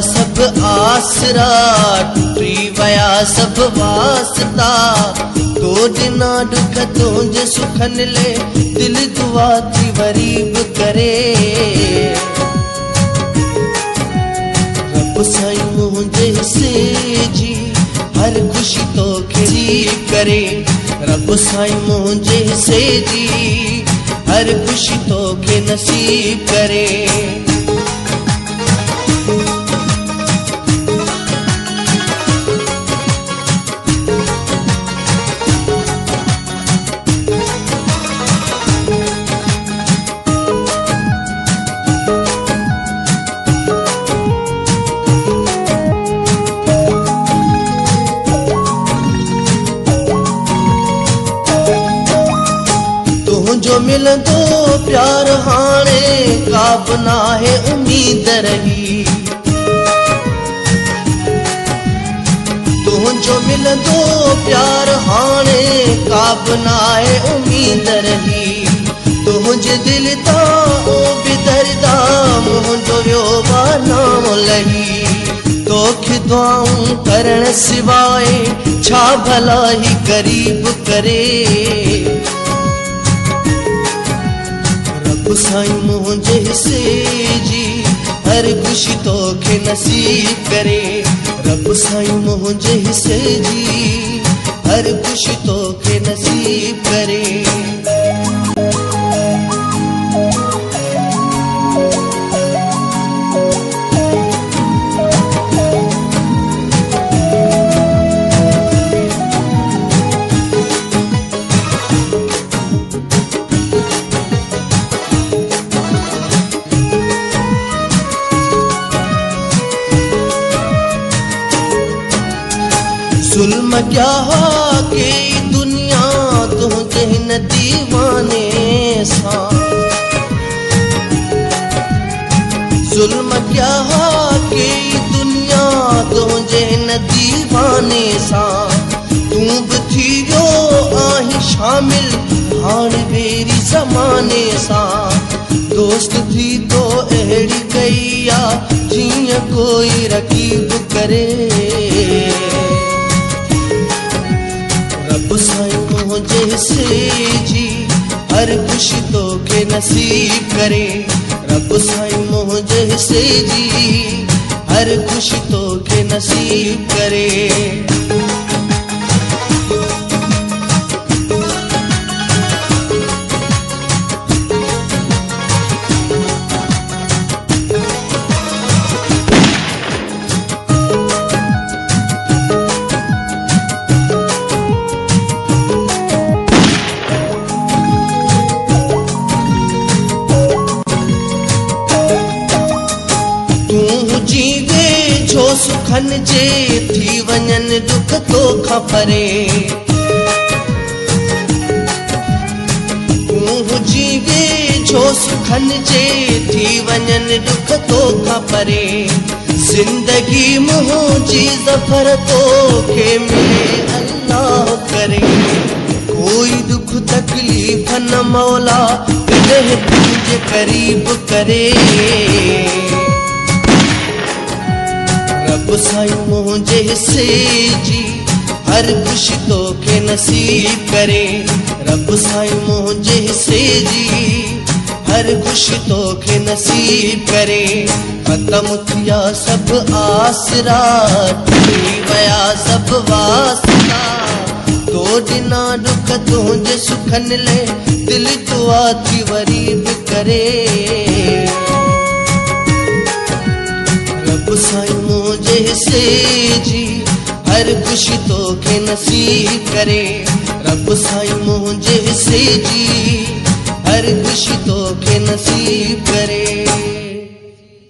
सब आसरा, टुटी वया सब वास्ता। तोड़ना दुख तुंहिंजे सुखन ले, दिल दुआ थी वरी बि करे। रब साईं मुंहिंजे हिस्से जी हर खुशी तोखे नसीब करे। रब साईं मुंहिंजे हिस्से जी हर खुशी तोखे नसीब करे। जो मिलंदो प्यार हाणे का बि नाहे उम्मीद रही। तुंहिंजो मिलंदो प्यार हाणे का बि नाहे उम्मीद रही। तुंहिंजे दिल तां ओ बि दर्दा मुंहिंजो वियो नाम लही। तोखे दुआऊं करण सिवाय छा भला ही गरीब करे। रब साईं मुंहिंजे हिस्से जी हर खुशी तोखे नसीब करे। रब साईं मुंहिंजे हिस्से जी हर खुशी तोखे नसीब करे। जुल्म क्या के दुनिया तुंहिंजे हिन दीवाने सां। जुल्म क्या के दुनिया तुंहिंजे हिन दीवाने सां। तूं बि थी वियो आहीं शामिल हाणे ॿेरी ज़माने सां। दोस्त थी तो अहिड़ी कई आहे जीअं कोई रकीब करे। रब साईं मुंहिंजे हिस्से जी हर खुशी तोखे नसीब करे। रब साईं मुंहिंजे हिस्से जी हर खुशी तोखे नसीब करे। तूं जीवे छो सुखन जे थी वञन दुख तोखां परे। तूं जीवे छो सुखन जे थी वञन दुख तोखां परे। जिंदगी मुंहिंजी ज़फ़र तोखे मिले अल्लाह करे। कोई दुख तकलीफ़ न मौला कॾहिं तुंहिंजे करीब करे। रब साईं मुंहिंजे हिस्से जी हर खुशी तोखे नसीब करे। रब साईं मुंहिंजे हिस्से जी हर खुशी तोखे नसीब करे। खत्म थिया सब आसरा, टुटी वया सब वास्ता। तोड़ना दुख तुंहिंजे सुखन ले, दिल दुआ थी वरी बि करे। रब साईं मुंहिंजे हिस्से जी हर खुशी तोखे नसीब करे। रब साईं मुंहिंजे हिस्से जी हर खुशी तोखे नसीब करे।